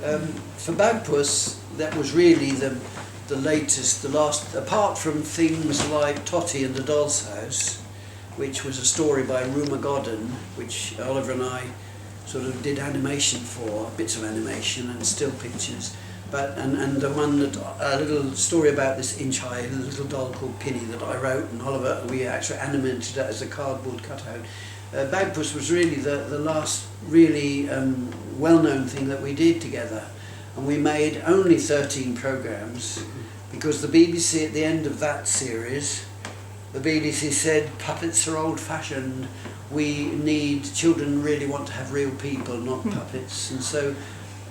for Bagpuss, that was really the latest, the last. Apart from things like Totty and the Doll's House, which was a story by Rumer Godden, which Oliver and I sort of did animation for, bits of animation and still pictures. But and the one that a little story about this inch-high little doll called Pinny that I wrote, and Oliver, we actually animated it as a cardboard cutout. Bagpuss was really the last really well-known thing that we did together, and we made only 13 programmes because the BBC at the end of that series, the BBC said puppets are old-fashioned. We need, children really want to have real people, not puppets, and so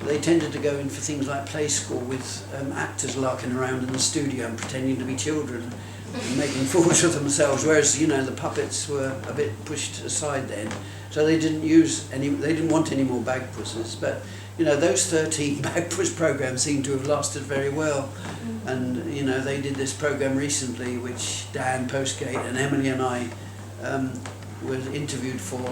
they tended to go in for things like play school with actors larking around in the studio and pretending to be children and making fools of themselves, whereas, you know, the puppets were a bit pushed aside then. So they didn't they didn't want any more Bagpusses, but, you know, those 13 Bagpuss programmes seem to have lasted very well. And, you know, they did this programme recently, which Dan, Postgate and Emily and I were interviewed for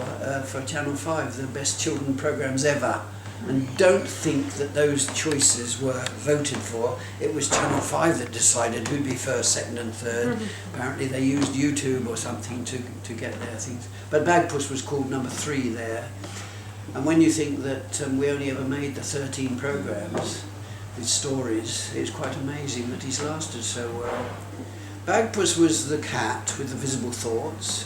Channel 5, the best children programmes ever. And don't think that those choices were voted for. It was Channel 5 that decided who'd be first, second and third. Apparently they used YouTube or something to get their things. But Bagpuss was called number 3 there. And when you think that we only ever made the 13 programmes with stories, it's quite amazing that he's lasted so well. Bagpuss was the cat with the visible thoughts.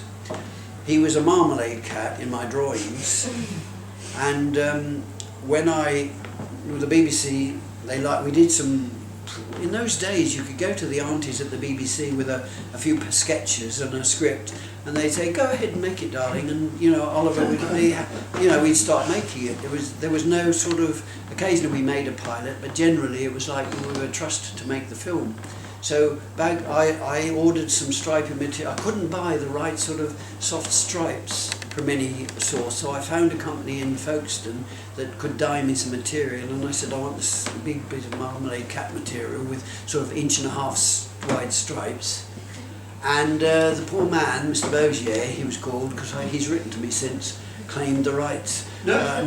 He was a marmalade cat in my drawings. And when with the BBC, we did some, in those days you could go to the aunties at the BBC with a few sketches and a script, and they'd say, "Go ahead and make it, darling," and, you know, Oliver we'd start making it. There was no sort of, occasionally we made a pilot, but generally it was like we were trusted to make the film. So I ordered some striping material. I couldn't buy the right sort of soft stripes from any source, so I found a company in Folkestone that could dye me some material, and I said, "I want this big bit of marmalade cat material with sort of 1.5 inch wide stripes." And the poor man, Mr. Bogier, he was called, because he's written to me since, claimed the rights. Not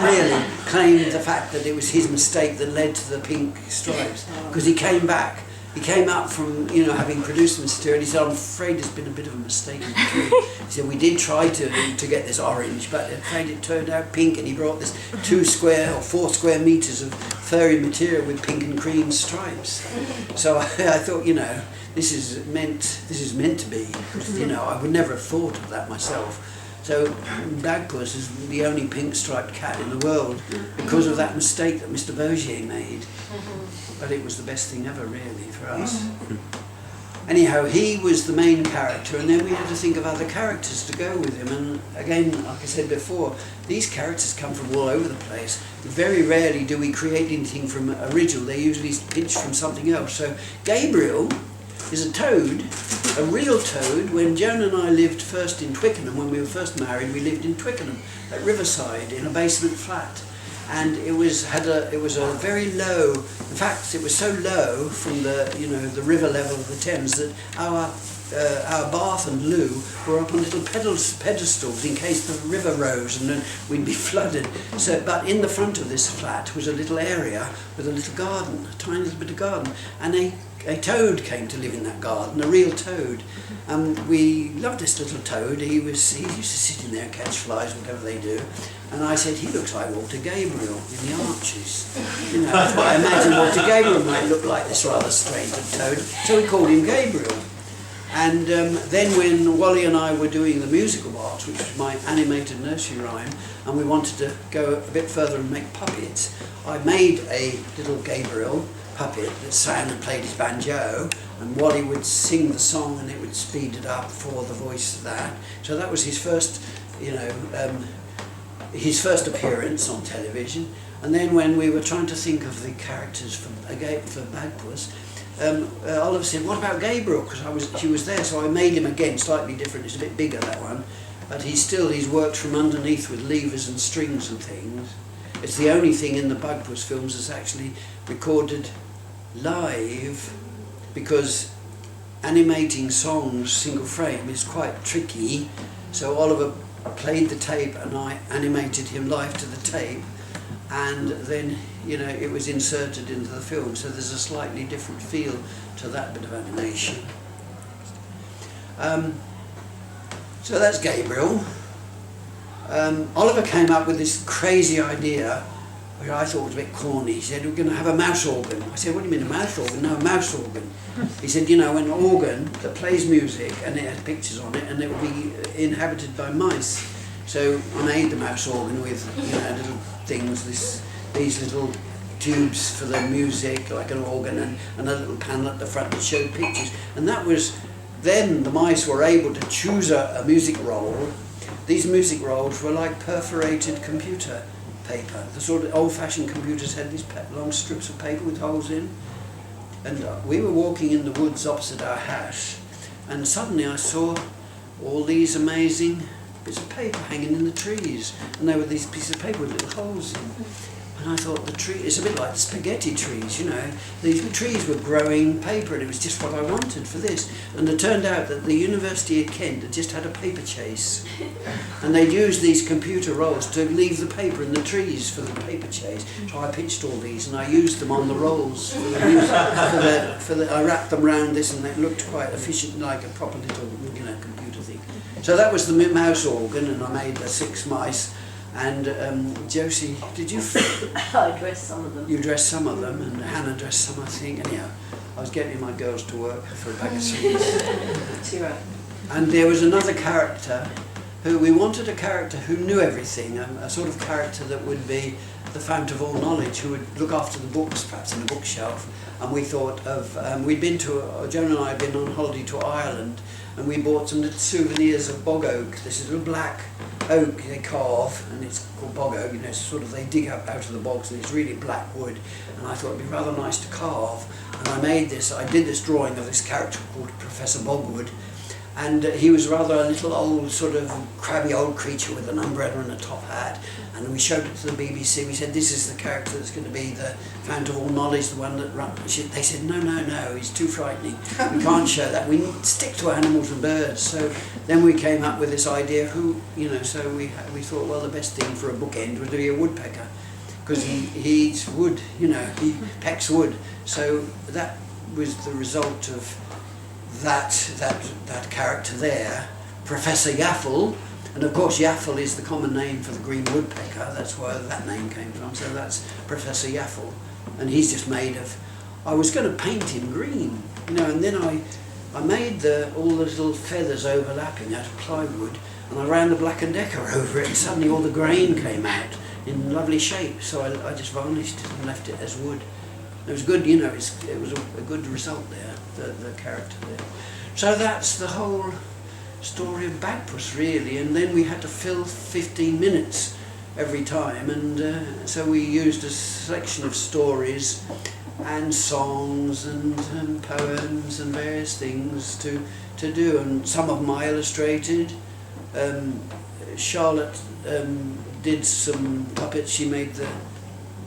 really, claimed the fact that it was his mistake that led to the pink stripes. Because he came back he came up from, you know, having produced this material. He said, I'm afraid there's been a bit of a mistake in the tree. He said, we did try to get this orange, but I'm afraid it turned out pink, and he brought this 4 square metres of furry material with pink and cream stripes. So I thought, you know, this is meant to be, you know, I would never have thought of that myself. So Bagpuss is the only pink striped cat in the world because of that mistake that Mr. Bogier made. But it was the best thing ever, really, for us. Anyhow, he was the main character, and then we had to think of other characters to go with him. And again, like I said before, these characters come from all over the place. Very rarely do we create anything from original. They usually pinch from something else. So Gabriel is a toad, a real toad. When Joan and I lived first in Twickenham, when we were first married, we lived in Twickenham at Riverside in a basement flat. And it was a very low, in fact it was so low from the, you know, the river level of the Thames that our bath and loo were up on little pedestals in case the river rose and then we'd be flooded. So, but in the front of this flat was a little area with a little garden, a tiny little bit of garden, and a toad came to live in that garden, a real toad. We loved this little toad. He used to sit in there and catch flies, whatever they do. And I said, he looks like Walter Gabriel in the Archies. You know, that's what I imagined Walter Gabriel might look like, this rather strange toad. So we called him Gabriel. And then when Wally and I were doing the musical parts, which was my animated nursery rhyme, and we wanted to go a bit further and make puppets, I made a little Gabriel puppet that sang and played his banjo, and Wally would sing the song and it would speed it up for the voice of that. So that was his first, you know, his first appearance on television. And then when we were trying to think of the characters for Bagpuss, Oliver said, what about Gabriel? Because he was there, so I made him again, slightly different. It's a bit bigger, that one. But he's worked from underneath with levers and strings and things. It's the only thing in the Bagpuss films that's actually recorded live, because animating songs single frame is quite tricky. So Oliver played the tape and I animated him live to the tape, and then, you know, it was inserted into the film, so there's a slightly different feel to that bit of animation. So that's Gabriel. Oliver came up with this crazy idea, which I thought was a bit corny. He said, we're going to have a mouse organ. I said, what do you mean a mouse organ? No, a mouse organ. He said, you know, an organ that plays music and it has pictures on it and it will be inhabited by mice. So I made the mouse organ with, you know, little things, these little tubes for the music, like an organ, and a little panel at the front that showed pictures. And that was, then the mice were able to choose a music roll. These music rolls were like perforated computer paper. The sort of old-fashioned computers had these long strips of paper with holes in. And we were walking in the woods opposite our house, and suddenly I saw all these amazing bits of paper hanging in the trees, and there were these pieces of paper with little holes in. And I thought, the tree, it's a bit like the spaghetti trees, you know. These trees were growing paper, and it was just what I wanted for this. And it turned out that the University of Kent had just had a paper chase, and they'd used these computer rolls to leave the paper in the trees for the paper chase. So I pinched all these, and I used them on the rolls for the music. I wrapped them around this, and it looked quite efficient, like a proper little, you know, computer thing. So that was the mouse organ, and I made the 6 mice. And Josie, did you? I dressed some of them. You dressed some of them, and Hannah dressed some, I think. Anyhow, I was getting my girls to work for a bag of sweets. And there was another character who we wanted, a character who knew everything, a sort of character that would be the fount of all knowledge, who would look after the books, perhaps in a bookshelf. And we thought of, Joan and I had been on holiday to Ireland, and we bought some little souvenirs of bog oak. This is a little black oak they carve, and it's called bog oak. You know, it's sort of, they dig up out of the bogs, and it's really black wood. And I thought it'd be rather nice to carve. And I did this drawing of this character called Professor Bogwood. And he was rather a little old, sort of crabby old creature with an umbrella and a top hat. And we showed it to the BBC. We said, this is the character that's going to be the fount of all knowledge, the one that runs. They said, no, he's too frightening. We can't show that. We stick to animals and birds. So then we came up with this idea of so we thought, well, the best thing for a bookend would be a woodpecker. Because he eats wood, he pecks wood. So that was the result of that character there, Professor Yaffle. And of course Yaffle is the common name for the green woodpecker, that's where that name came from, so that's Professor Yaffle. And he's just made of, I was going to paint him green, you know, and then I made all the little feathers overlapping out of plywood, and I ran the Black & Decker over it, and suddenly all the grain came out in lovely shape, so I just varnished it and left it as wood. It was good, you know, it was a good result there, the character there. So that's the whole story of Bagpuss really, and then we had to fill 15 minutes every time, and so we used a selection of stories and songs and poems and various things to do, and some of them I illustrated. Charlotte did some puppets. She made the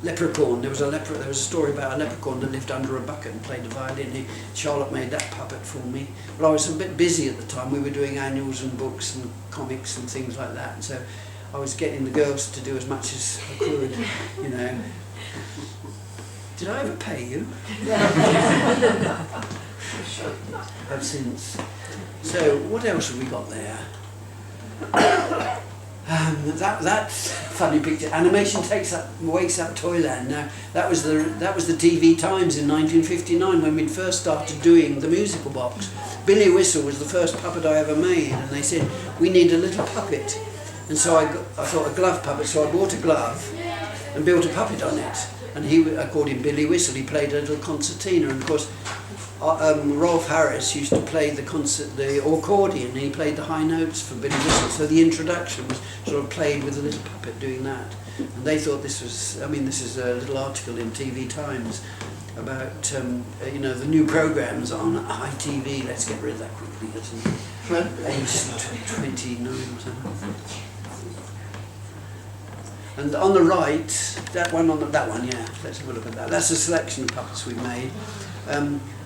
leprechaun. There was a story about a leprechaun that lived under a bucket and played the violin. Charlotte made that puppet for me. But I was a bit busy at the time. We were doing annuals and books and comics and things like that. And so I was getting the girls to do as much as I could, you know. Did I ever pay you? I've since. So what else have we got there? That funny picture. Animation wakes up Toyland. Now that was the TV Times in 1959 when we'd first started doing the musical box. Billy Whistle was the first puppet I ever made, and they said we need a little puppet, and so I thought a glove puppet. So I bought a glove and built a puppet on it, and I called him Billy Whistle. He played a little concertina, and of course Rolf Harris used to play the accordion. He played the high notes for Billy Whistle, so the introduction was sort of played with a little puppet doing that. And they thought this was, this is a little article in TV Times about the new programs on ITV. Let's get rid of that quickly. Age 29 or something. And on the right, that one, yeah. Let's have a look at that. That's a selection of puppets we've made.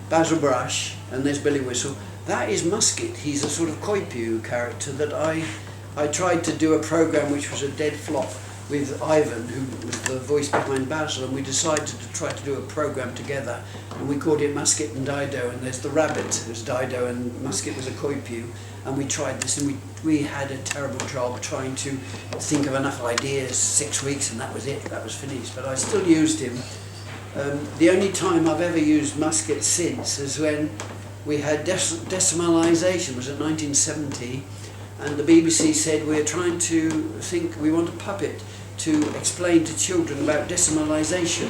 Basil Brush, and there's Billy Whistle. That is Musket. He's a sort of Koipu character that I tried to do a program which was a dead flop with Ivan, who was the voice behind Basil, and we decided to try to do a program together, and we called it Musket and Dido, and there's the rabbit, there's Dido, and Musket was a Koipu, and we tried this, and we had a terrible job trying to think of enough ideas, 6 weeks, and that was it, that was finished, but I still used him. The only time I've ever used Musket since is when we had decimalisation, was in 1970, and the BBC said we're trying to think, we want a puppet to explain to children about decimalisation.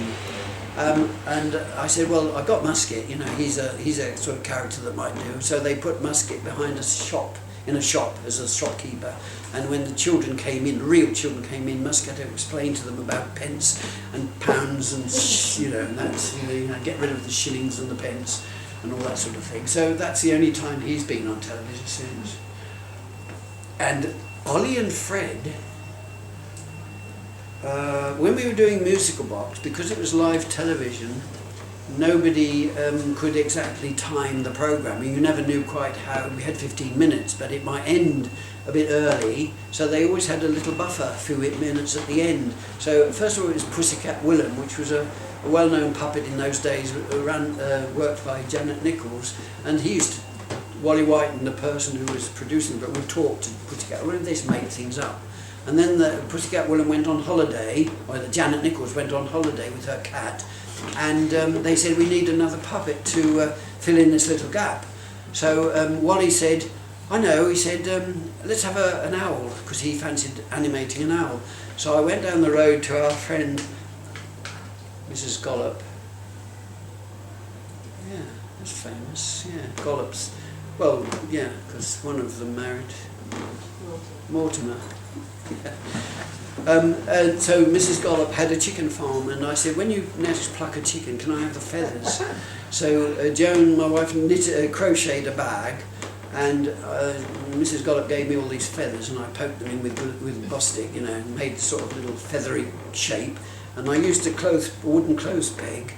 And I said, well, I got Musket, you know, he's a sort of character that might do. So they put Musket behind in a shop as a shopkeeper, and when the children came in, real children came in, Musket explained to them about pence and pounds and and that's, get rid of the shillings and the pence and all that sort of thing. So that's the only time he's been on television since. And Ollie and Fred, when we were doing Musical Box, because it was live television, nobody could exactly time the program. You never knew quite how. We had 15 minutes, but it might end a bit early, so they always had a little buffer, a few minutes at the end. So first of all it was Pussycat Willem, which was a well-known puppet in those days, worked by Janet Nichols, and he used to, Wally Whiten, the person who was producing it, would talk to Pussycat Willem. They just made things up. And then the Pussycat Willem went on holiday, or the Janet Nichols went on holiday with her cat, and they said, we need another puppet to fill in this little gap. So Wally said, I know, he said, let's have an owl, because he fancied animating an owl. So I went down the road to our friend, Mrs. Gollop. Yeah, that's famous, yeah, Gollops. Well, yeah, because one of them married Mortimer. Yeah. And so Mrs. Gollop had a chicken farm, and I said, when you next pluck a chicken, can I have the feathers? So Joan, my wife, crocheted a bag, and Mrs. Gollop gave me all these feathers, and I poked them in with Bostik, and made sort of little feathery shape. And I used a wooden clothes peg,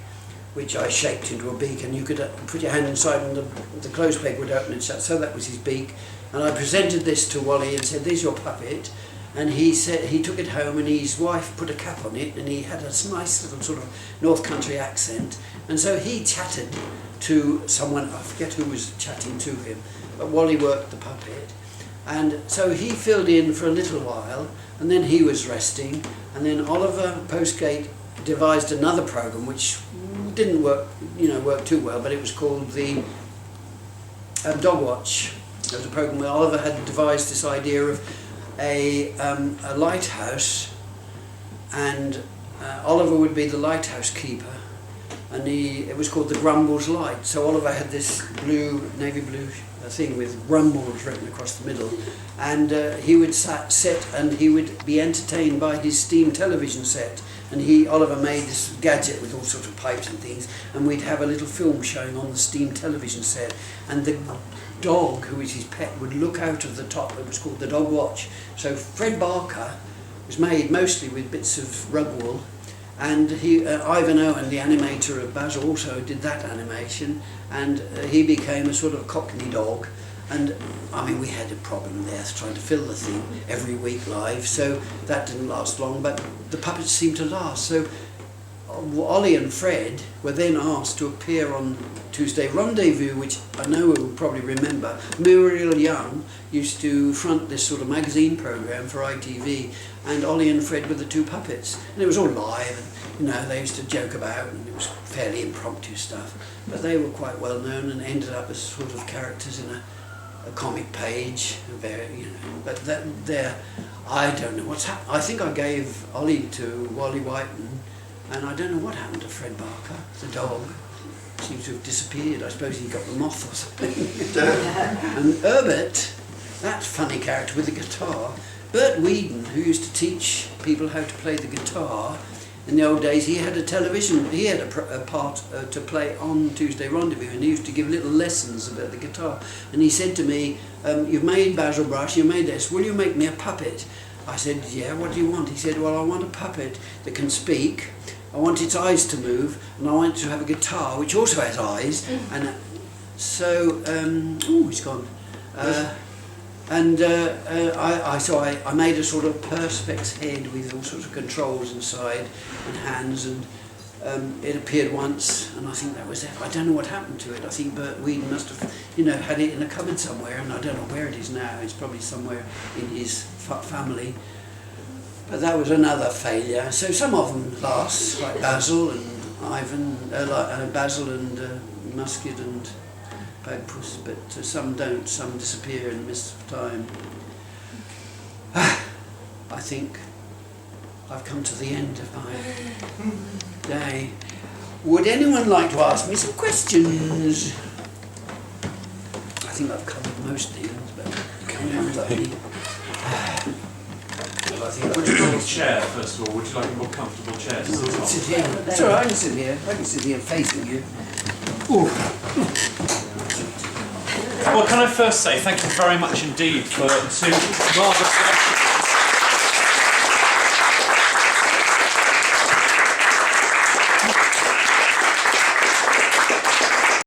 which I shaped into a beak, and you could put your hand inside and the clothes peg would open and shut. So that was his beak. And I presented this to Wally and said, there's your puppet. And he said he took it home, and his wife put a cap on it, and he had a nice little sort of North Country accent. And so he chatted to someone, I forget who was chatting to him, but Wally worked the puppet. And so he filled in for a little while, and then he was resting, and then Oliver Postgate devised another program which didn't work too well, but it was called the Dog Watch. It was a program where Oliver had devised this idea of a lighthouse, and Oliver would be the lighthouse keeper, and it was called the Grumbles Light. So Oliver had this navy blue thing with Grumbles written across the middle, and he would sit and he would be entertained by his steam television set. And Oliver made this gadget with all sorts of pipes and things, and we'd have a little film showing on the steam television set, and the dog, who was his pet, would look out of the top. It was called the Dog Watch. So Fred Barker was made mostly with bits of rug wool, and Ivor Owen, the animator of Basil, also did that animation, and he became a sort of Cockney dog. And I mean, we had a problem there trying to fill the thing every week live, so that didn't last long, but the puppets seemed to last. So Ollie and Fred were then asked to appear on Tuesday Rendezvous, which I know we will probably remember. Muriel Young used to front this sort of magazine program for ITV, and Ollie and Fred were the two puppets, and it was all live, and they used to joke about, and it was fairly impromptu stuff, but they were quite well known and ended up as sort of characters in a comic page, but I don't know what's happened. I think I gave Ollie to Wally Whiten, and I don't know what happened to Fred Barker, the dog. Seems to have disappeared. I suppose he got the moth or something. And Herbert, that funny character with the guitar, Bert Whedon, who used to teach people how to play the guitar in the old days, he had a television, he had a part to play on Tuesday Rendezvous, and he used to give little lessons about the guitar. And he said to me, you've made Basil Brush, you made this, will you make me a puppet? I said, yeah, what do you want? He said, well, I want a puppet that can speak, I want its eyes to move, and I want it to have a guitar which also has eyes. And so, he's gone. I made a sort of perspex head with all sorts of controls inside and hands, and it appeared once, and I think that was it. I don't know what happened to it. I think Bert Whedon must have, had it in a cupboard somewhere, and I don't know where it is now. It's probably somewhere in his family. But that was another failure. So some of them last, like Basil and Basil and Musket and Bagpuss, but some don't, some disappear in the midst of time. I think I've come to the end of my day. Would anyone like to ask me some questions? I think I've covered most things, but sometimes I need... Would you like a chair, first of all? Would you like a more comfortable chair to sit on? Sit here. It's all right, I can sit here. I can sit here facing you. Ooh. Well, can I first say thank you very much indeed for two marvellous lectures.